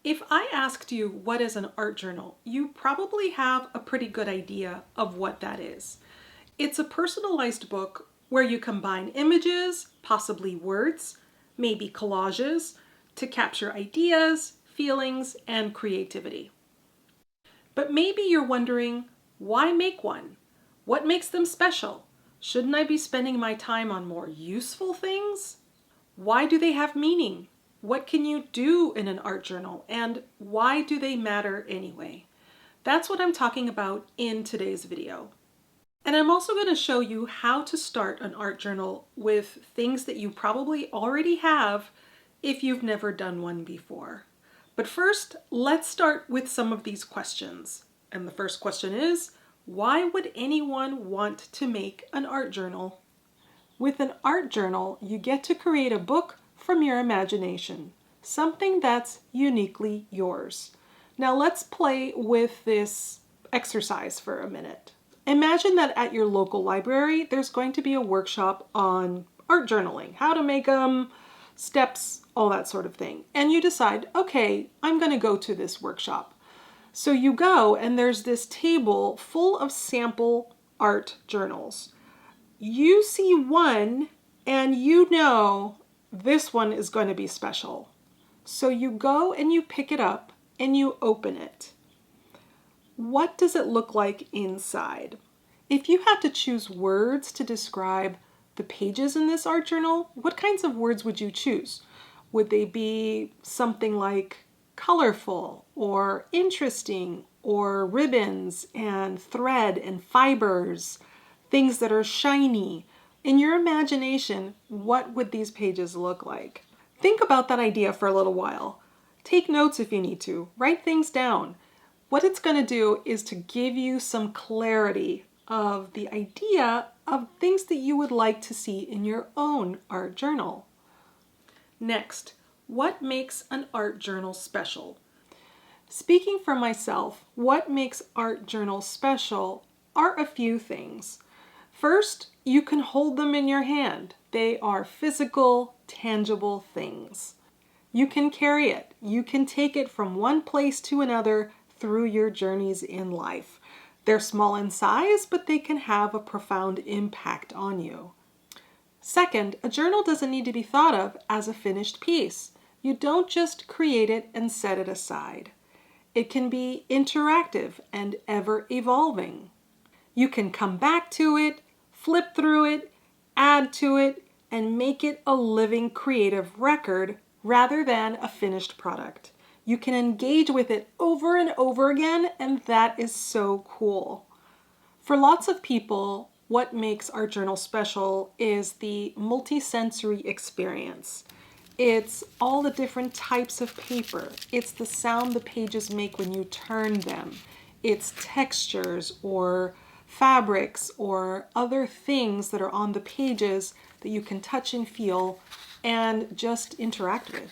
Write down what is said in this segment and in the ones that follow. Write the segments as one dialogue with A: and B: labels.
A: If I asked you what is an art journal, you probably have a pretty good idea of what that is. It's a personalized book where you combine images, possibly words, maybe collages, to capture ideas, feelings, and creativity. But maybe you're wondering, why make one? What makes them special? Shouldn't I be spending my time on more useful things? Why do they have meaning? What can you do in an art journal? And why do they matter anyway? That's what I'm talking about in today's video. And I'm also going to show you how to start an art journal with things that you probably already have if you've never done one before. But first, let's start with some of these questions. And the first question is, why would anyone want to make an art journal? With an art journal, you get to create a book from your imagination, something that's uniquely yours. Now let's play with this exercise for a minute. Imagine that at your local library, there's going to be a workshop on art journaling, how to make them, steps, all that sort of thing. And you decide, okay, I'm going to go to this workshop. So you go and there's this table full of sample art journals. You see one and you know this one is going to be special. So you go and you pick it up and you open it. What does it look like inside? If you had to choose words to describe the pages in this art journal, what kinds of words would you choose? Would they be something like colorful or interesting or ribbons and thread and fibers, things that are shiny? In your imagination, what would these pages look like? Think about that idea for a little while. Take notes if you need to. Write things down. What it's going to do is to give you some clarity of the idea of things that you would like to see in your own art journal. Next, what makes an art journal special? Speaking for myself, what makes art journals special are a few things. First, you can hold them in your hand. They are physical, tangible things. You can carry it. You can take it from one place to another through your journeys in life. They're small in size, but they can have a profound impact on you. Second, a journal doesn't need to be thought of as a finished piece. You don't just create it and set it aside. It can be interactive and ever evolving. You can come back to it, flip through it, add to it, and make it a living creative record rather than a finished product. You can engage with it over and over again, and that is so cool. For lots of people, what makes art journal special is the multi-sensory experience. It's all the different types of paper. It's the sound the pages make when you turn them. It's textures or fabrics or other things that are on the pages that you can touch and feel and just interact with.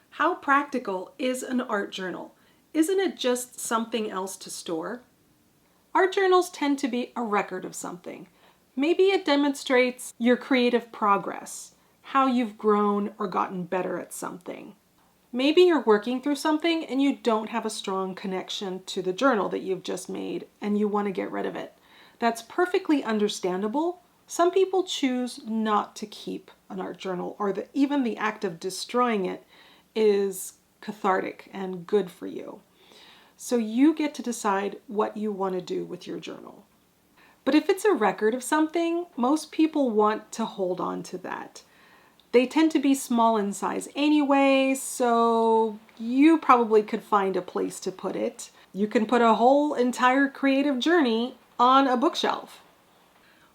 A: How practical is an art journal? Isn't it just something else to store? Art journals tend to be a record of something. Maybe it demonstrates your creative progress, how you've grown or gotten better at something. Maybe you're working through something and you don't have a strong connection to the journal that you've just made and you want to get rid of it. That's perfectly understandable. Some people choose not to keep an art journal, or even the act of destroying it is cathartic and good for you. So you get to decide what you want to do with your journal. But if it's a record of something, most people want to hold on to that. They tend to be small in size anyway, so you probably could find a place to put it. You can put a whole entire creative journey on a bookshelf.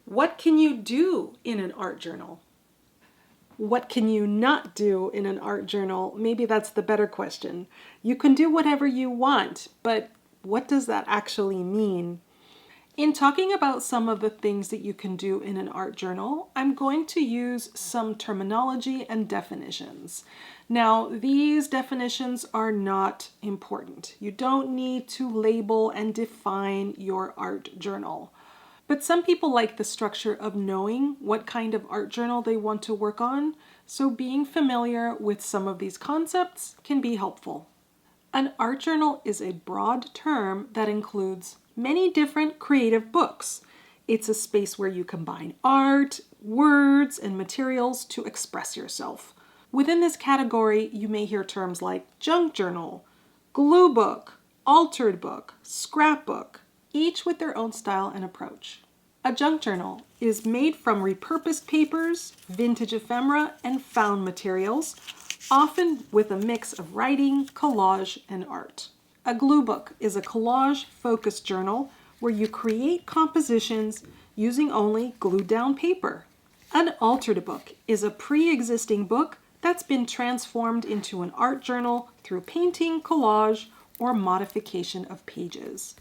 A: What can you do in an art journal? What can you not do in an art journal? Maybe that's the better question. You can do whatever you want, but what does that actually mean? In talking about some of the things that you can do in an art journal, I'm going to use some terminology and definitions. Now, these definitions are not important. You don't need to label and define your art journal. But some people like the structure of knowing what kind of art journal they want to work on, so being familiar with some of these concepts can be helpful. An art journal is a broad term that includes many different creative books. It's a space where you combine art, words, and materials to express yourself. Within this category, you may hear terms like junk journal, glue book, altered book, scrapbook, each with their own style and approach. A junk journal is made from repurposed papers, vintage ephemera, and found materials, often with a mix of writing, collage, and art. A glue book is a collage-focused journal where you create compositions using only glued down paper. An altered book is a pre-existing book that's been transformed into an art journal through painting, collage, or modification of pages.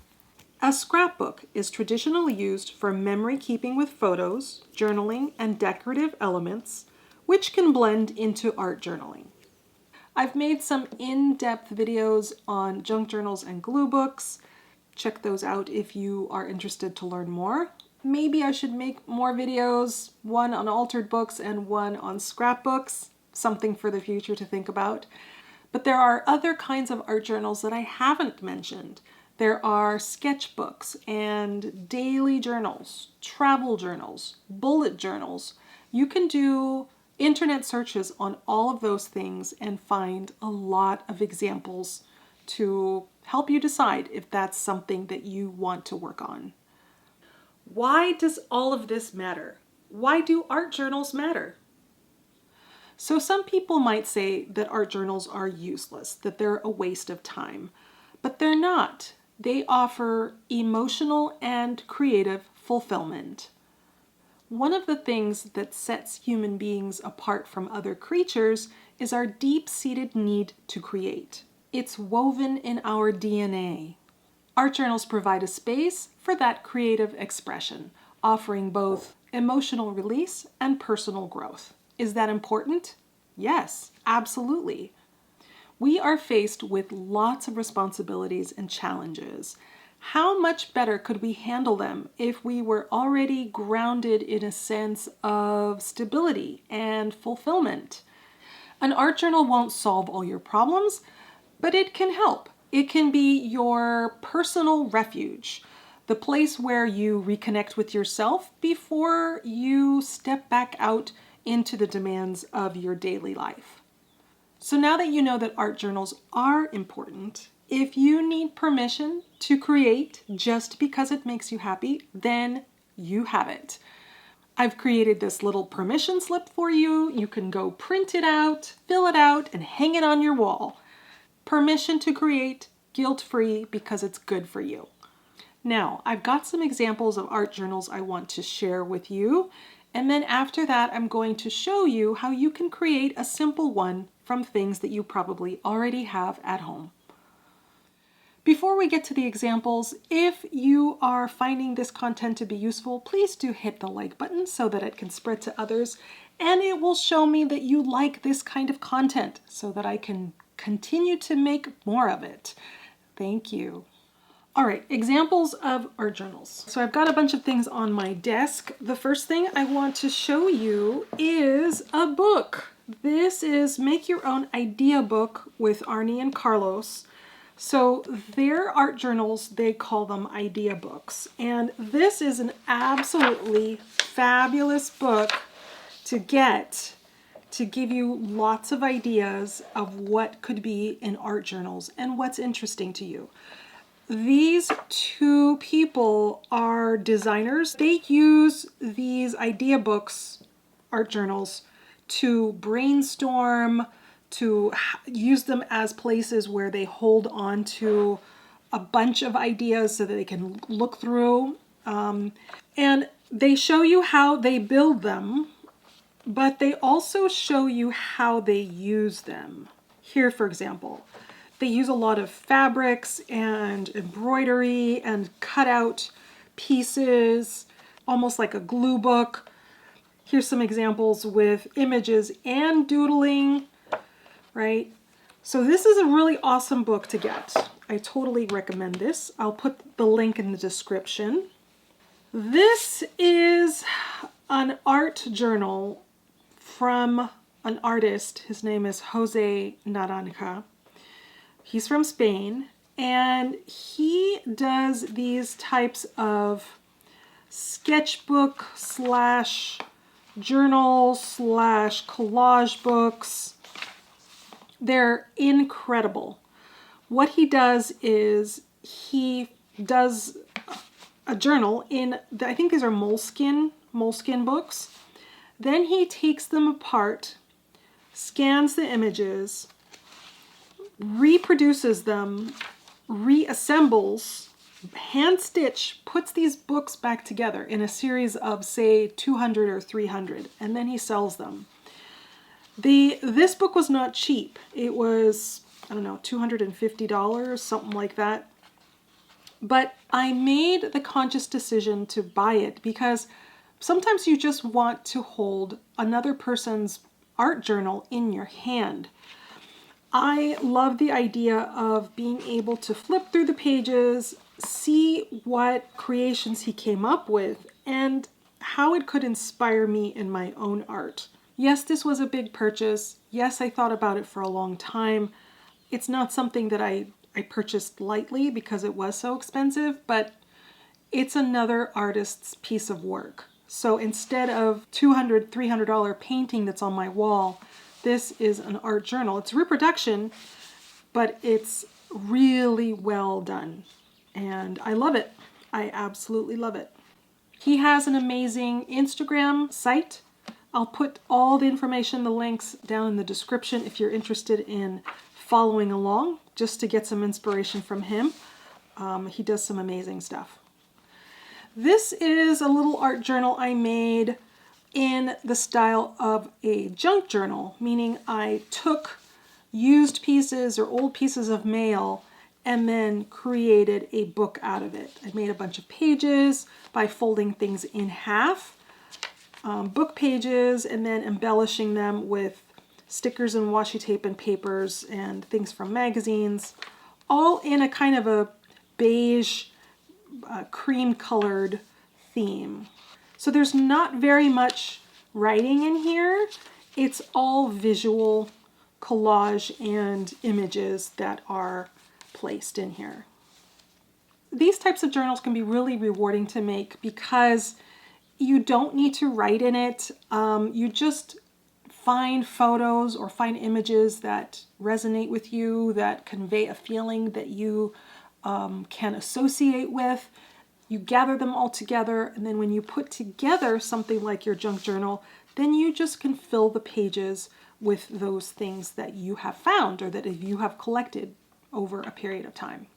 A: A scrapbook is traditionally used for memory keeping with photos, journaling, and decorative elements, which can blend into art journaling. I've made some in-depth videos on junk journals and glue books. Check those out if you are interested to learn more. Maybe I should make more videos, one on altered books and one on scrapbooks, something for the future to think about. But there are other kinds of art journals that I haven't mentioned. There are sketchbooks and daily journals, travel journals, bullet journals. You can do internet searches on all of those things and find a lot of examples to help you decide if that's something that you want to work on. Why does all of this matter? Why do art journals matter? So some people might say that art journals are useless, that they're a waste of time, but they're not. They offer emotional and creative fulfillment. One of the things that sets human beings apart from other creatures is our deep-seated need to create. It's woven in our DNA. Art journals provide a space for that creative expression, offering both emotional release and personal growth. Is that important? Yes, absolutely. We are faced with lots of responsibilities and challenges. How much better could we handle them if we were already grounded in a sense of stability and fulfillment? An art journal won't solve all your problems, but it can help. It can be your personal refuge, the place where you reconnect with yourself before you step back out into the demands of your daily life. So now that you know that art journals are important, if you need permission to create just because it makes you happy, then you have it. I've created this little permission slip for you. You can go print it out, fill it out, and hang it on your wall. Permission to create, guilt-free, because it's good for you. Now, I've got some examples of art journals I want to share with you. And then after that, I'm going to show you how you can create a simple one from things that you probably already have at home. Before we get to the examples, if you are finding this content to be useful, please do hit the like button so that it can spread to others, and it will show me that you like this kind of content so that I can continue to make more of it. Thank you. All right, examples of art journals. So I've got a bunch of things on my desk. The first thing I want to show you is a book. This is Make Your Own Idea Book with Arnie and Carlos. So their art journals, they call them idea books. And this is an absolutely fabulous book to get to give you lots of ideas of what could be in art journals and what's interesting to you. These two people are designers. They use these idea books, art journals, to brainstorm, to use them as places where they hold on to a bunch of ideas so that they can look through. And they show you how they build them, but they also show you how they use them. Here, for example, they use a lot of fabrics and embroidery and cut out pieces, almost like a glue book. Here's some examples with images and doodling, right? So this is a really awesome book to get. I totally recommend this. I'll put the link in the description. This is an art journal from an artist. His name is Jose Naranja. He's from Spain, and he does these types of sketchbook slash journal slash collage books. They're incredible. What he does is he does a journal in, I think these are moleskin books. Then he takes them apart, scans the images, reproduces them, reassembles, hand stitch, puts these books back together in a series of say 200 or 300, and then he sells them. This book was not cheap. It was, I don't know, $250, something like that. But I made the conscious decision to buy it because sometimes you just want to hold another person's art journal in your hand. I love the idea of being able to flip through the pages, see what creations he came up with, and how it could inspire me in my own art. Yes, this was a big purchase. Yes, I thought about it for a long time. It's not something that I purchased lightly because it was so expensive, but it's another artist's piece of work. So instead of $200, $300 painting that's on my wall, this is an art journal. It's reproduction, but it's really well done. And I love it. I absolutely love it. He has an amazing Instagram site. I'll put all the information, the links down in the description if you're interested in following along, just to get some inspiration from him. He does some amazing stuff. This is a little art journal I made in the style of a junk journal, meaning I took used pieces or old pieces of mail and then created a book out of it. I made a bunch of pages by folding things in half, book pages, and then embellishing them with stickers and washi tape and papers and things from magazines, all in a kind of a beige, cream colored theme. So there's not very much writing in here. It's all visual collage and images that are placed in here. These types of journals can be really rewarding to make because you don't need to write in it. You just find photos or find images that resonate with you, that convey a feeling that you can associate with. You gather them all together, and then when you put together something like your junk journal, then you just can fill the pages with those things that you have found or that you have collected over a period of time.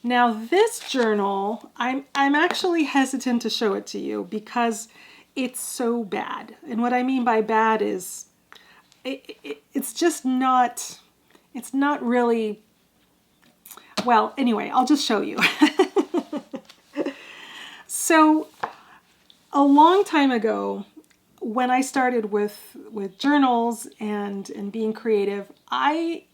A: Now this journal, I'm actually hesitant to show it to you because it's so bad. And what I mean by bad is it's just not, it's not really, well, anyway, I'll just show you. So a long time ago, when I started with journals and being creative, I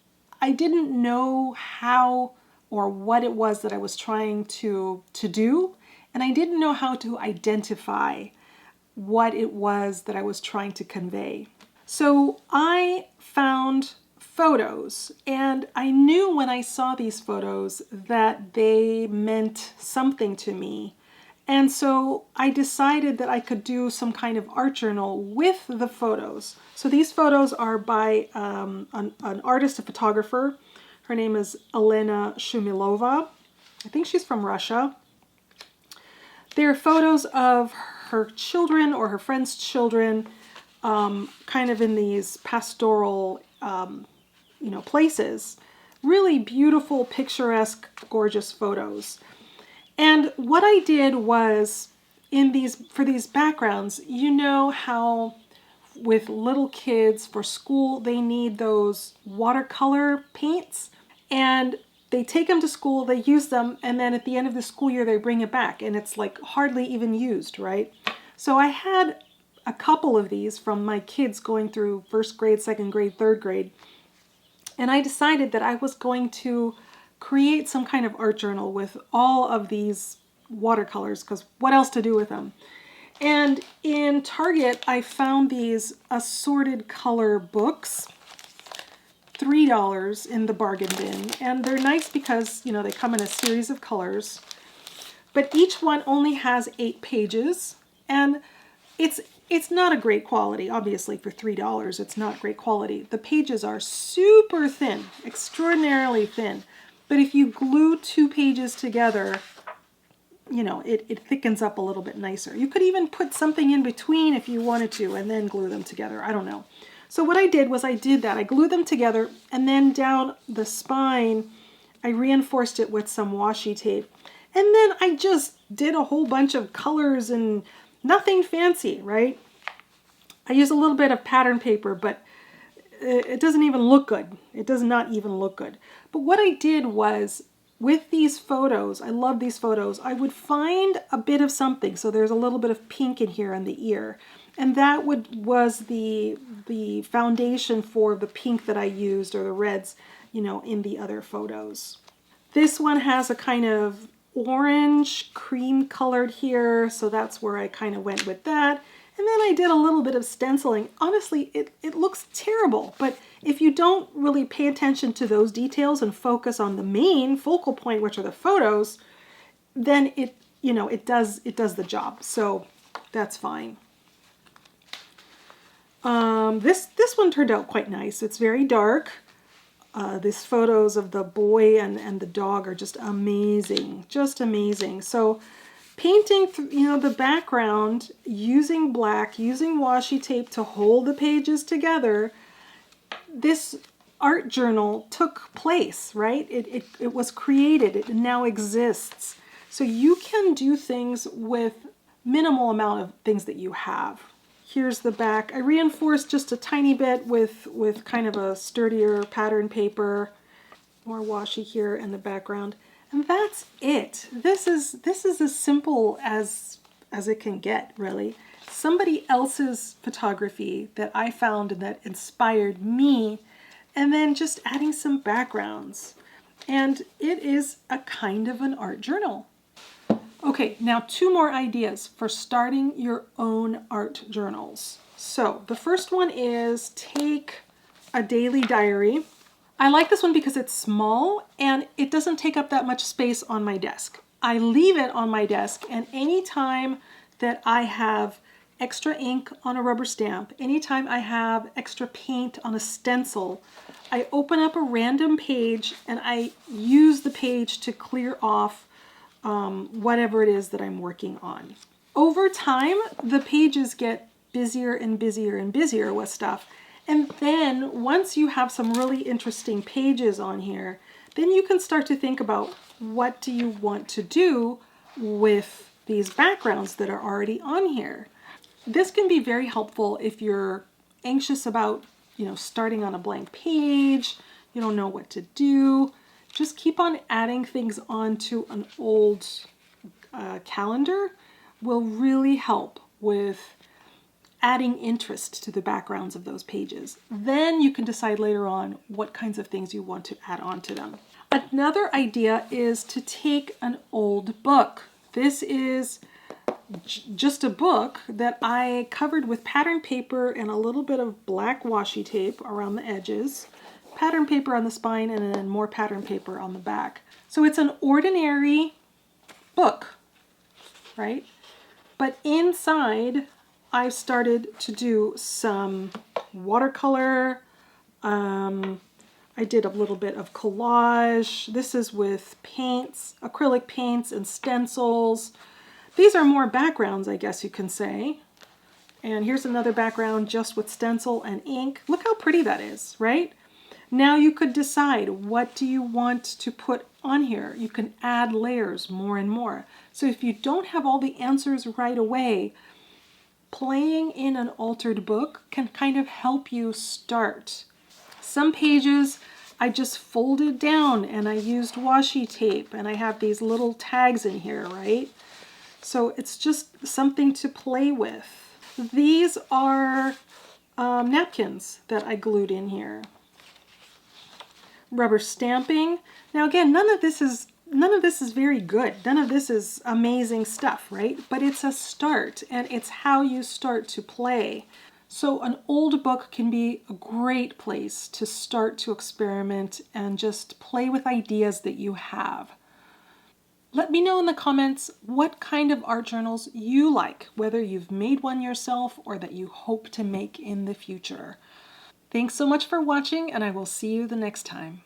A: didn't know how or what it was that I was trying to do, and I didn't know how to identify what it was that I was trying to convey. So I found photos, and I knew when I saw these photos that they meant something to me. And so I decided that I could do some kind of art journal with the photos. So these photos are by an artist, a photographer. Her name is Elena Shumilova. I think she's from Russia. They're photos of her children or her friends' children, kind of in these pastoral, places. Really beautiful, picturesque, gorgeous photos. And what I did was, for these backgrounds, you know how with little kids for school, they need those watercolor paints, and they take them to school, they use them, and then at the end of the school year, they bring it back, and it's like hardly even used, right? So I had a couple of these from my kids going through first grade, second grade, third grade, and I decided that I was going to create some kind of art journal with all of these watercolors, because what else to do with them? And in Target, I found these assorted color books. $3 in the bargain bin, and they're nice because, you know, they come in a series of colors, but each one only has 8 pages, and it's not a great quality. Obviously, for $3, it's not great quality. The pages are super thin, extraordinarily thin, but if you glue 2 pages together, you know, it thickens up a little bit nicer. You could even put something in between if you wanted to and then glue them together. I don't know. So what I did was I did that. I glued them together, and then down the spine, I reinforced it with some washi tape. And then I just did a whole bunch of colors and nothing fancy, right? I used a little bit of pattern paper, but it doesn't even look good. It does not even look good. But what I did was, with these photos, I love these photos, I would find a bit of something. So there's a little bit of pink in here on the ear. And that was the foundation for the pink that I used, or the reds, you know, in the other photos. This one has a kind of orange cream colored here, so that's where I kind of went with that. And then I did a little bit of stenciling. Honestly, it looks terrible, but if you don't really pay attention to those details and focus on the main focal point, which are the photos, then it does the job. So that's fine. This one turned out quite nice. It's very dark. These photos of the boy and the dog are just amazing, just amazing. So painting, the background, using black, using washi tape to hold the pages together, this art journal took place, right? It was created. It now exists. So you can do things with minimal amount of things that you have. Here's the back. I reinforced just a tiny bit with kind of a sturdier pattern paper. More washi here in the background. And that's it. This is as simple as it can get, really. Somebody else's photography that I found and that inspired me, and then just adding some backgrounds. And it is a kind of an art journal. Okay, now 2 more ideas for starting your own art journals. So the first one is take a daily diary. I like this one because it's small and it doesn't take up that much space on my desk. I leave it on my desk, and anytime that I have extra ink on a rubber stamp, anytime I have extra paint on a stencil, I open up a random page and I use the page to clear off whatever it is that I'm working on. Over time, the pages get busier and busier and busier with stuff. And then once you have some really interesting pages on here, then you can start to think about, what do you want to do with these backgrounds that are already on here? This can be very helpful if you're anxious about, starting on a blank page, you don't know what to do. Just keep on adding things onto an old calendar will really help with adding interest to the backgrounds of those pages. Then you can decide later on what kinds of things you want to add onto them. Another idea is to take an old book. This is just a book that I covered with pattern paper and a little bit of black washi tape around the edges. Pattern paper on the spine, and then more pattern paper on the back. So it's an ordinary book, right? But inside, I've started to do some watercolor. I did a little bit of collage. This is with paints, acrylic paints and stencils. These are more backgrounds, I guess you can say. And here's another background just with stencil and ink. Look how pretty that is, right? Now you could decide, what do you want to put on here? You can add layers more and more. So if you don't have all the answers right away, playing in an altered book can kind of help you start. Some pages I just folded down and I used washi tape, and I have these little tags in here, right? So it's just something to play with. These are napkins that I glued in here. Rubber stamping. Now again, none of this is very good. None of this is amazing stuff, right? But it's a start, and it's how you start to play. So an old book can be a great place to start to experiment and just play with ideas that you have. Let me know in the comments what kind of art journals you like, whether you've made one yourself or that you hope to make in the future. Thanks so much for watching, and I will see you the next time.